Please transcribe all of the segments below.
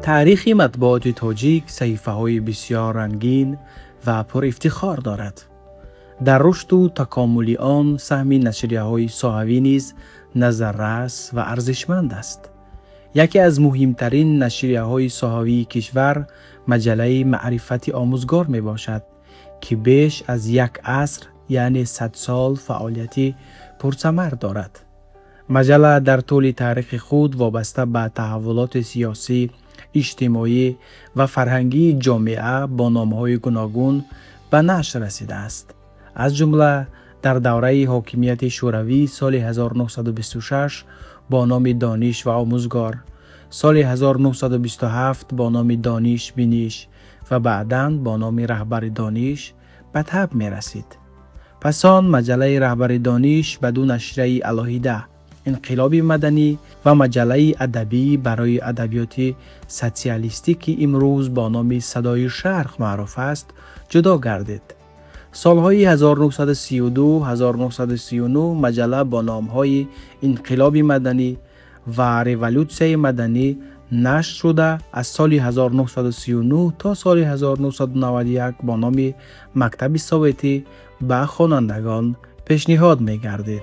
تاریخ مطبوعات تاجیک صحیفه‌های بسیار رنگین و پر افتخار دارد. در رشد و تکامل آن سهم نشریه‌های صحوی نیز نظررس و ارزشمند است. یکی از مهمترین نشریه‌های صحوی کشور مجله معرفت آموزگار می باشد که بیش از یک عصر یعنی 100 سال فعالیت پرثمر دارد. مجله در طول تاریخ خود وابسته به تحولات سیاسی، اجتماعی و فرهنگی جامعه با نام‌های گوناگون به نشر رسیده است. از جمله در دوره حاکمیت شوروی سال 1926 با نام دانش و آموزگار، سال 1927 با نام دانش بینش و بعداً با نام رهبر دانش به تب می رسید. پس آن مجله رهبر دانش به دو نشریه علاهیده، انقلاب مدنی و مجله ادبی برای ادبیات سوسیالیستی که امروز با نام صدای شرق معروف است، جدا گردید. سالهای 1932-1939 مجله با نامهای انقلاب مدنی و ریولوسیون مدنی نشر شده از سال 1939 تا سال 1991 با نام مکتب سوویتی به خوانندگان پیشنهاد می گردید.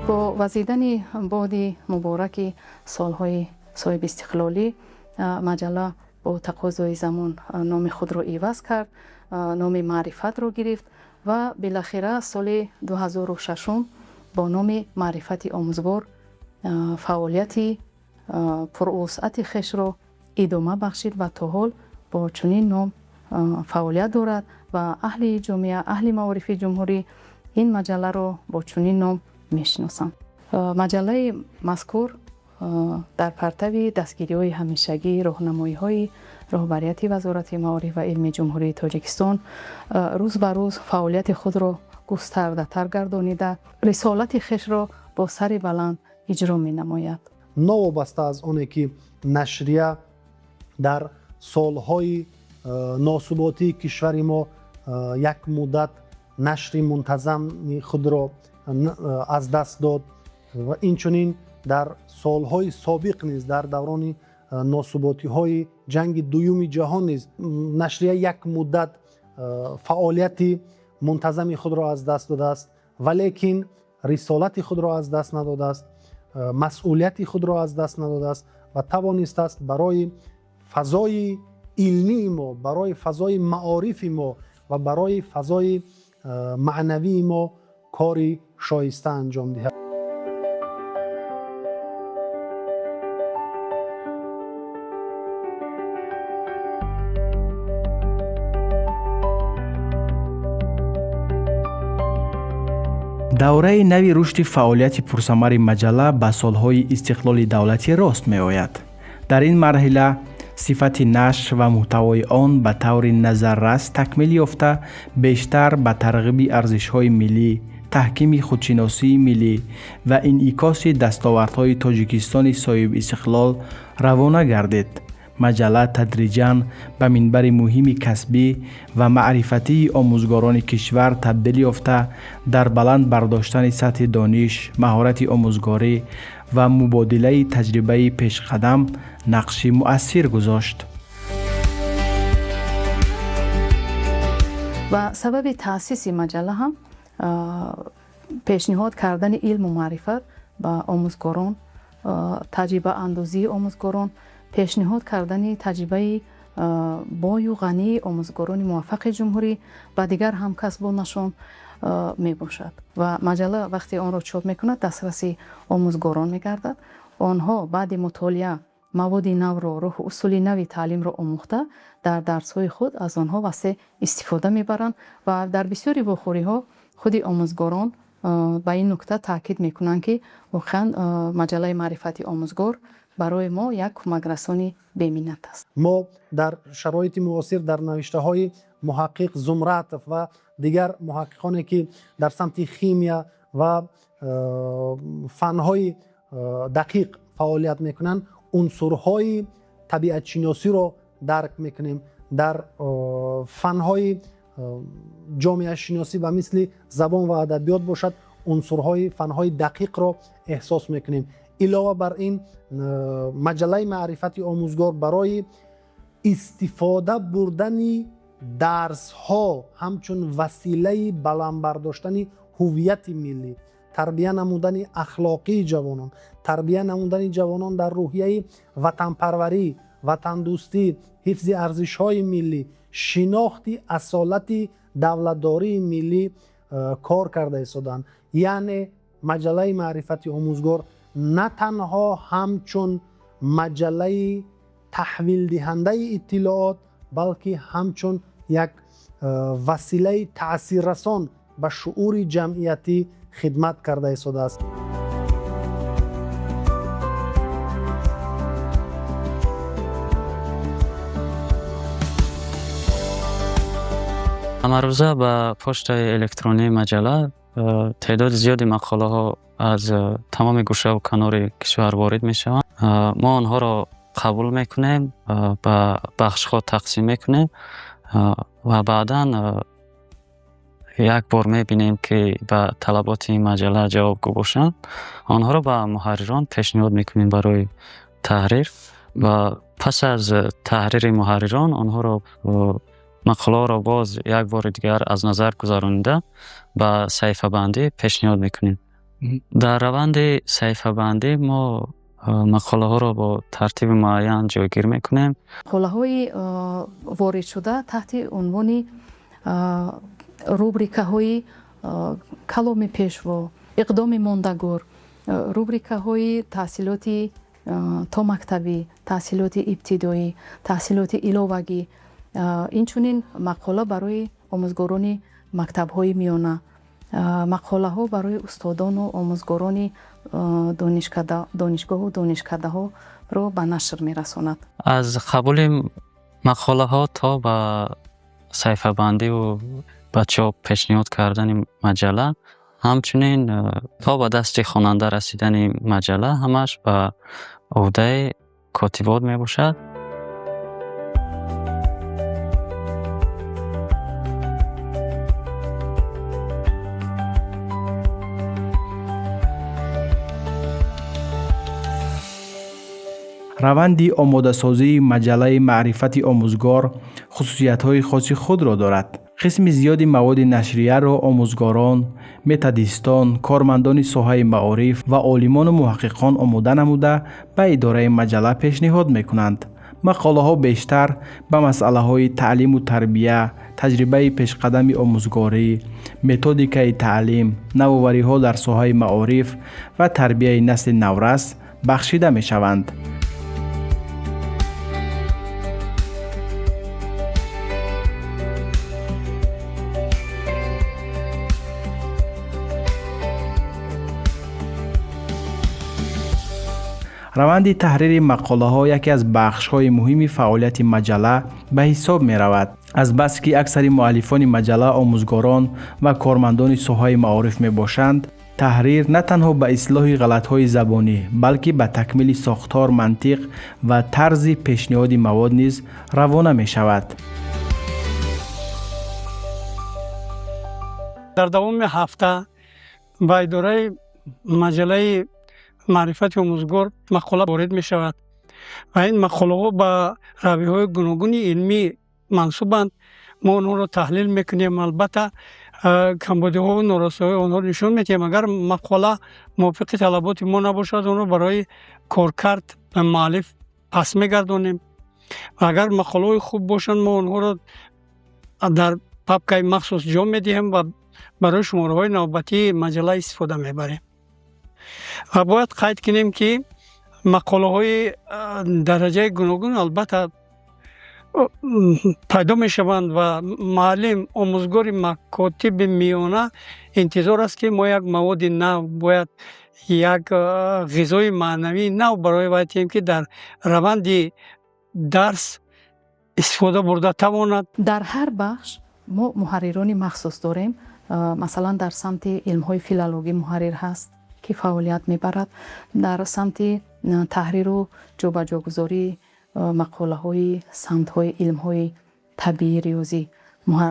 با وزیدن باد مبارک سالهای صاحب استقلالی، مجله با تقاضای زمان نام خود را عوض کرد، نام معرفت را گرفت و بالاخره سال 2006 با نام معرفت آموزگار فعالیت پروسعت خش را ادامه بخشید و تا حال با چنین نام فعالیت دارد و اهل جامعه، اهل معارف جمهوری این مجله را با چنین نام میشناسند. مجله مذکور در پرتو دستگیری‌های همیشگی راهنمایی‌های رهبریت وزارت معارف و علم جمهوری تاجیکستان روز به روز فعالیت خود را گسترده‌تر گردانیده، رسالت خویش را با سر بلند اجرا می‌نماید. نوابسته از آنی که نشریه در سالهای ناثباتی کشور ما یک مدت نشر منتظم خود را از دست داد و اینچنین در سالهای سابق نیز در دوران ناثباتی های جنگ دوم جهان نیز نشریه یک مدت فعالیت منتظم خود را از دست داده است، ولیکن رسالت خود را از دست نداده است، مسئولیت خود را از دست نداده است و توانسته است برای فضای علمی ما، برای فضای معارف ما و برای فضای معنوی ما کاری شایسته انجام دهد. دوره نوی رشد فعالیت پرثمر مجله به سالهای استقلال دولتی راست می آید. در این مرحله صفت نشر و محتوای آن به طور نظررس تکمیل یافته، بیشتر به ترغیب ارزش‌های ملی، تحکیم خودشناسی ملی و انعکاس دستاوردهای تاجیکستان صاحب استقلال روانه گردید. مجله تدریجاً به منبر مهم کسبی و معرفتی آموزگاران کشور تبدیل یافته، در بلند برداشتن سطح دانش، مهارت آموزگاری و مبادله تجربه پیشقدم نقش مؤثر گذاشت. و سبب تأسیس مجله هم پیشنهاد کردن علم و معرفت به آموزگاران، تجربه اندازی آموزگاران، پیشنهاد کردن تجربه بای و غنی آموزگاران موفق جمهوری و دیگر همکسبانشان می باشد و مجله وقتی آن را چاپ می کند دسترسی آموزگاران می گردد. آنها بعد مطالعه مواد نو را، راه اصول نوی تعلیم را آموخته در درس های خود از آنها واسه استفاده می برند و در بسیاری واخوری ها خود آموزگاران به این نکته تاکید می کنند که واقعا مجله معرفت آموزگار برای ما یک کمک رسانی بی‌منت است. ما در شرایط معاصر در نوشته های محقق زمرت و دیگر محققانی که در سمت خیمیا و فنهای دقیق فعالیت میکنند، عنصرهای طبیعت شناسی را درک میکنیم. در فنهای جامعه شناسی و مثل زبان و ادبیات باشد عنصرهای فنهای دقیق را احساس میکنیم. علاوه بر این مجله معرفت آموزگار برای استفاده بردن درس ها همچون وسیله بلند برداشتن هویت ملی، تربیت نمودن اخلاقی جوانان، تربیت نمودن جوانان در روحیه وطن پروری، وطن دوستی، حفظ ارزش های ملی، شناخت اصالت دولتداری ملی کار کرده ایستادند. یعنی مجله معرفت آموزگار نه تنها همچون مجله تحویل دهنده اطلاعات، بلکه همچون یک وسیله تاثیررسان به شعور جمعیتی خدمت کرده ایستاده است. امروزه با پشت الکترونی مجله تعداد زیادی مقاله ها از تمام گوشه و کنار کشور وارد می شوند. ما آنها را قبول میکنیم، به بخش ها تقسیم میکنیم و بعدا یک بار میبینیم که به طلبات این مجله جوابگو باشند. آنها را به محرران پیشنهاد میکنیم برای تحریر و پس از تحریر محرران آنها را مقاله را باز یک بار دیگر از نظر گذرانده به صحیفه بندی پیشنهاد میکنیم. در روند صحیفه بندی ما مقاله ها را با ترتیب معین جایگیر میکنیم. مقاله های وارد شده تحت عنوان روبریکه های کلام پیشوا، اقدام ماندگار، روبریکه های تحصیلات تا مکتبی، تحصیلات ابتدایی، تحصیلات علاوگی، اینچنین مقاله برای آموزگاران مکتب های میانه، مقاله ها برای استادان و آموزگاران دانشگاه و دانشکده ها را به نشر می رساند. از قبول مقاله ها تا به صحیفه بندی و به چاپ پیشنهاد کردن مجله، همچنین تا به دست خواننده رسیدن مجله، همش به عهده کاتبات می باشد. روند آماده‌سازی مجله معرفت آموزگار خصوصیت‌های خاص خود را دارد. قسم زیادی مواد نشریه را آموزگاران، متدیستان، کارمندان ساحه معارف و عالمان و محققان آماده نموده به اداره مجله پیشنهاد می‌کنند. مقاله ها بیشتر به مسئله های تعلیم و تربیه، تجربه پیشقدم آموزگاری، متدیکای تعلیم، نوآوری ها در ساحه معارف و تربیه نسل نورس بخشیده می شوند. روند تحریر مقاله ها یکی از بخش های مهم فعالیت مجله به حساب می رود. از بس که اکثر مؤلفان مجله آموزگاران و کارمندان ساحه معارف می باشند، تحریر نه تنها به اصلاح غلط های زبانی بلکه به تکمیل ساختار، منطق و طرز پیشنهاد مواد نیز روانه می شود. در دوام هفته با اداره مجله معرفت آموزگار مقاله وارد می شود و این مقاله ها به رویه های گوناگون علمی منسوبند. ما آنها را تحلیل میکنیم، البته کمبودی ها و نارسایی آنها را نشون میدیم. اگر مقاله موافق طلبات ما نباشد آن را برای کارکرد به مؤلف پس میگردانیم و اگر مقاله های خوب باشند ما آنها را در پاپکای مخصوص جا میدهیم و برای شماره های نوبتی مجله استفاده میبریم. و باید قید کنیم که مقاله های درجه گوناگون البته پیدا می شوند و معلم، آموزگار مکاتب میانه انتظار است که ما یک مواد نو، باید یک غذای معنوی نو برای بایدیم که در روند درس استفاده برده تواند. در هر بخش ما محرران مخصوص داریم. مثلا در سمت علم های فیلولوژی محرر هست که فعالیت میبرد. در سمت تحریر و جابجاگذاری مقاله های سمت های علم های طبیعی ریاضی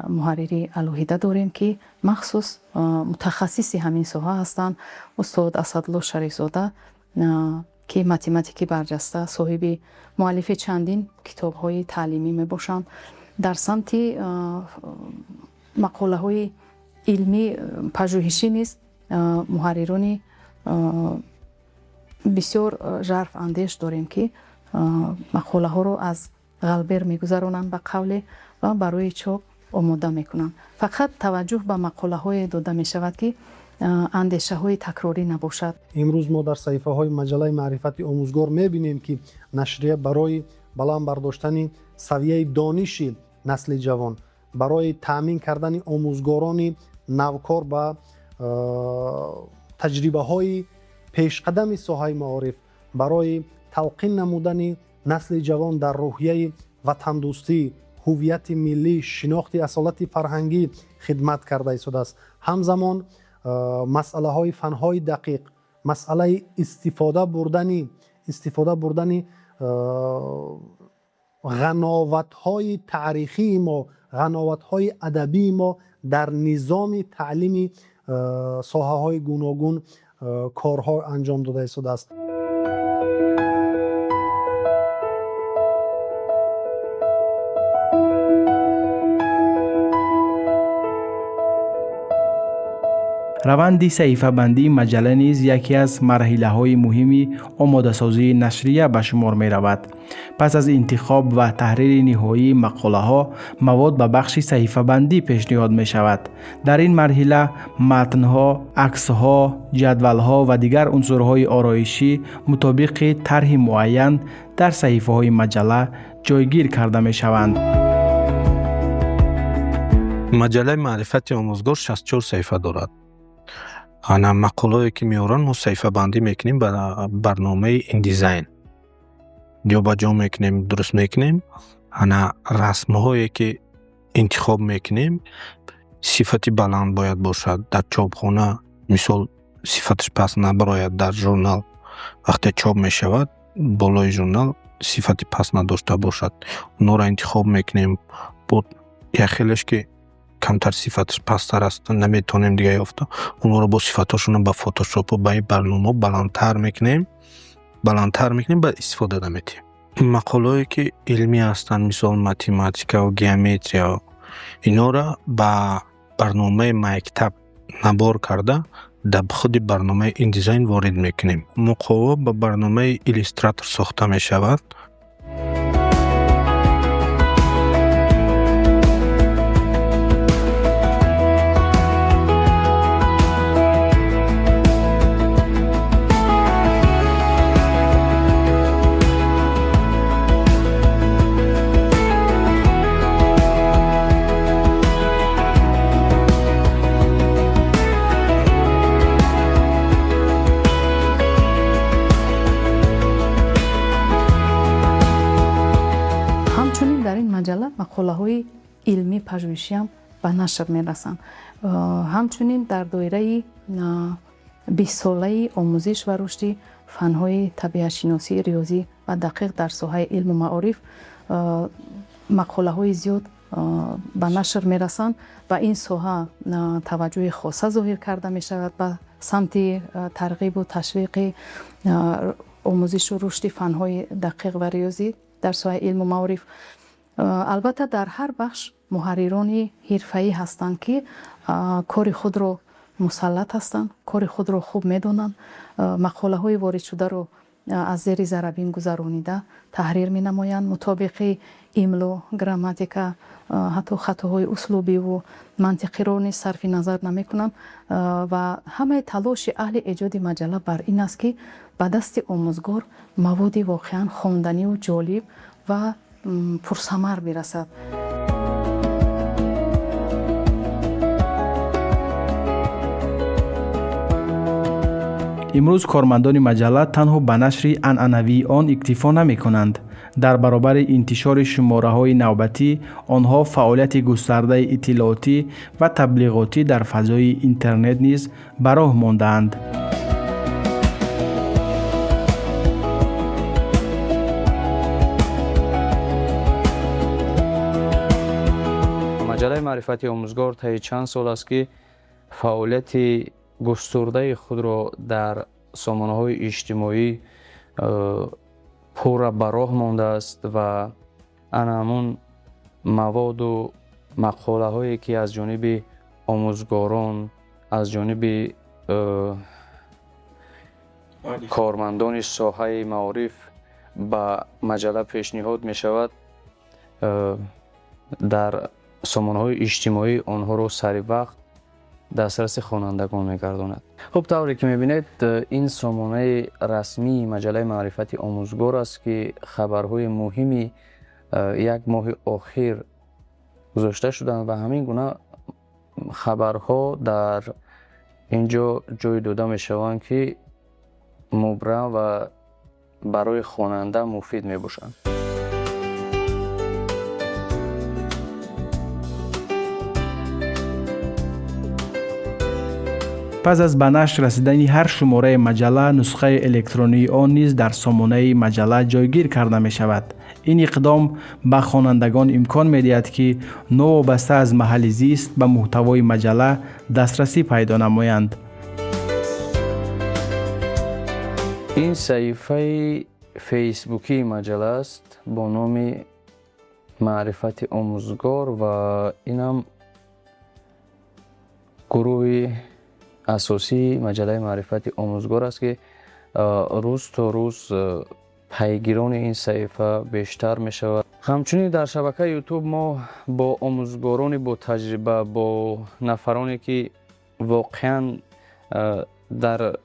محرری الوهیده داریم که مخصوص متخصصی همین ساحه هستند. استاد اسدالله شریف‌زاده که متماتیکی برجسته صاحب مؤلف چندین کتاب‌های تعلیمی میباشند. در سمت مقاله‌های علمی پژوهشی نیز محرران بسیار ژرف اندیش داریم که مقاله ها رو از قلبر میگذرانند به قول و برای چاپ آماده میکنند. فقط توجه به مقاله های داده می شود که اندیشه های تکراری نباشد. امروز ما در صحیفه های مجله معرفت آموزگار میبینیم که نشریه برای بلند برداشتن سویه دانش نسل جوان، برای تامین کردن آموزگاران نوکار به تجربه های پیشقدم ساحه معارف، برای تلقین نمودن نسل جوان در روحیه وطن دوستی، هویت ملی، شناخت اصالت فرهنگی خدمت کرده ایستاده است. همزمان مسئله های فنهای دقیق، مسئله استفاده بردن غناوت های تاریخی ما، غناوت های ادبی ما در نظام تعلیمی ساحه های گوناگون کارها انجام داده ایستاده است. روند صحیفه بندی مجله نیز یکی از مرحله های مهمی آماده سازی نشریه به شمار می رود. پس از انتخاب و تحریر نهایی مقاله ها، مواد به بخش صحیفه بندی پیشنهاد می شود. در این مرحله متن ها، عکس ها، جدول ها و دیگر عنصرهای آرایشی مطابق طرح معین در صحیفه های مجله جایگیر کرده می شوند. مجله معرفت آموزگار 64 صحیفه دارد. انا مقاله‌ای که میارن ما صحیفه بندی میکنیم برای برنامه این دیزاین، یا با جا میکنیم درست میکنیم. انا رسم‌هایی که انتخاب میکنیم صفتی بلند باید باشد. در چاپخانه مثال صفتش پس نبراید. در ژورنال وقتی چاپ میشود بالای ژورنال صفتی پس نداشته باشد. اونا را انتخاب میکنیم. بود یک خیلیش که کمتر صفتش پستر است نمیتونیم دیگه یافته، اونا رو با صفتاشون با فتوشاپ و با برنامه بلندتر میکنیم بعد استفاده نمیتیم. مقاله‌ای که علمی هستن مثال متماتیکا و گیومتریا، اینا را با برنامه مکتب نبار کرده در خود برنامه این دیزاین وارد میکنیم. مقاله با برنامه ایلیستراتور ساخته میشود. مقاله های علمی پژوهشی هم به نشر می رسند. همچنین در دایره 20 ساله آموزش و رشد فنهای طبیعت شناسی، ریاضی و دقیق در ساحه علم و معارف مقاله های زیاد به نشر می رسند و این ساحه توجه خاصه ظاهر کرده می شود به سمت ترغیب و تشویق آموزش و رشد فنهای دقیق و ریاضی در ساحه علم و معارف. البته در هر بخش محرران حرفه‌ای هستند که کار خود را مسلط هستند، کار خود را خوب میدونند، مقاله های وارد شده رو از زیر ذره گذرانیده تحریر می نمایند، مطابق املا، گراماتیکا، حتی خطاهای اسلوبی و منطقی را نیز صرف نظر نمی کنند و همه تلاش اهل ایجاد مجله بر این است که به دست آموزگار مواد واقعا خواندنی و جالب و پرثمر برسد. امروز کارمندان مجله تنها به نشر عنعنوی آن اکتفا نمی کنند. در برابر انتشار شماره های نوبتی، آنها فعالیت گسترده اطلاعاتی و تبلیغاتی در فضای اینترنت نیز به راه مانده‌اند. مجله معرفت آموزگار طی چند سال است که فعالیت گسترده خود را در سامانه‌های اجتماعی پورا به راه مانده است و همون مواد و مقاله هایی که از جانب آموزگاران، از جانب کارمندان ساحه معارف به مجله پیشنهاد می شود، در سامانه‌های اجتماعی آنها را سری وقت دسترس خوانندگان می‌گرداند. خب طوری که می‌بینید این سامانه رسمی مجله معرفت آموزگار است که خبرهای مهمی یک ماه آخر گذاشته شدند و همین گونه خبرها در اینجا جای داده می‌شوند که مبرم و برای خواننده مفید می‌باشند. پس از به نشر رسیدن هر شماره مجله، نسخه الکترونی آن نیز در سامانه مجله جایگیر کرده می شود. این اقدام به خوانندگان امکان می دهد که نوابسته از محل زیست به محتوای مجله دسترسی پیدا نمایند. این صفحه فیسبوکی مجله است با نام معرفت آموزگار و اینم گروه اساسی مجله معرفت آموزگار است که روز تا روز پیگیران این صفحه بیشتر می شود. همچنین در شبکه یوتیوب ما با آموزگاران با تجربه، با نفرانی که واقعا در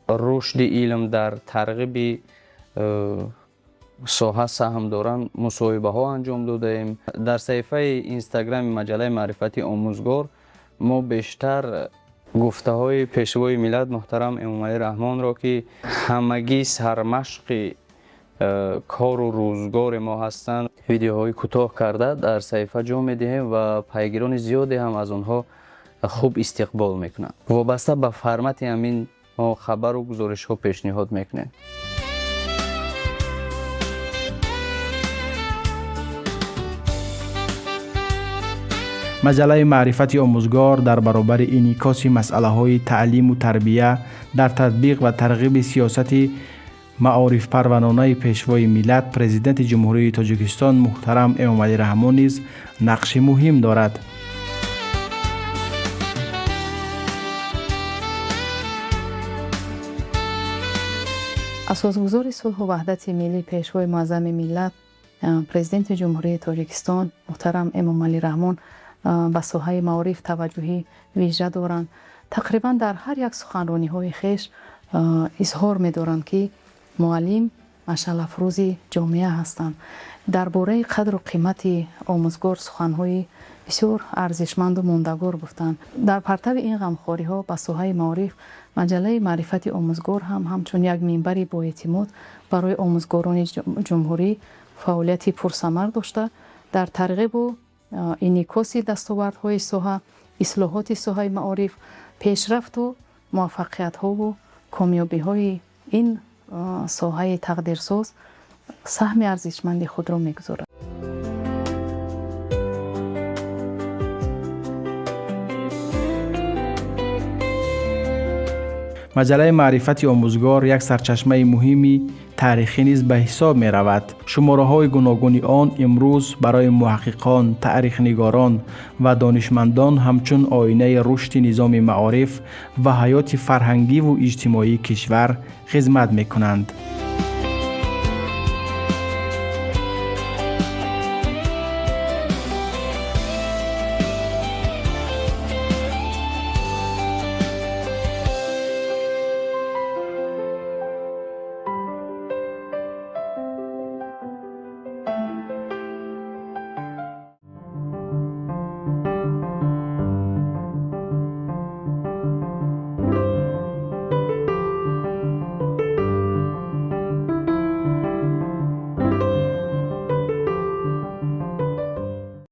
رشد علم، در ترغیب ساحه سهم دارند مصاحبه ها انجام داده ایم. در صفحه اینستاگرام مجله معرفت آموزگار ما بیشتر گفته های پیشوای ملت محترم امام علی رحمان را که همگی سرمشق کار و روزگار ما هستند ویدیوهای کوتاه کرده در صفحه جا می‌دهیم و پیگیران زیادی هم از آنها خوب استقبال میکنند. وابسته به فرمت همین ما خبر و گزارش ها پیشنهاد میکنیم. مجله معرفت آموزگار در برابر انعکاس مسئله‌های تعلیم و تربیت در تطبیق و ترغیب سیاست معارف پروانانه پیشوای ملت پرزیدنت جمهوری تاجیکستان محترم امام علی رحمان نیز نقش مهم دارد. اساسگزار صلح و وحدت ملی پیشوای معظم ملت پرزیدنت جمهوری تاجیکستان محترم امام علی رحمان به ساحه معارف توجهی ویژه دارند. تقریبا در هر یک سخنرانی های خویش اظهار می دارند که معلم مشعل افروز جامعه هستند. درباره قدر و قیمت آموزگار سخنهای بسیار ارزشمند و ماندگار گفتند. در پرتو این غمخواری ها به ساحه معارف مجله معرفت آموزگار هم همچون یک منبری با اعتماد برای آموزگاران جمهوری فعالیت پرثمر داشته در ترغیب و انعکاس دستاوردهای ساحه، اصلاحات ساحه معارف، پیشرفت و موفقیت ها و کامیابی های این ساحه تقدیرساز سهم ارزشمند خود را میگذارد. مجله معرفت آموزگار یک سرچشمه مهمی تاریخی نیز به حساب می رود. شماره های گوناگون آن امروز برای محققان، تاریخ نگاران و دانشمندان همچون آینه رشد نظام معارف و حیات فرهنگی و اجتماعی کشور خدمت می کنند.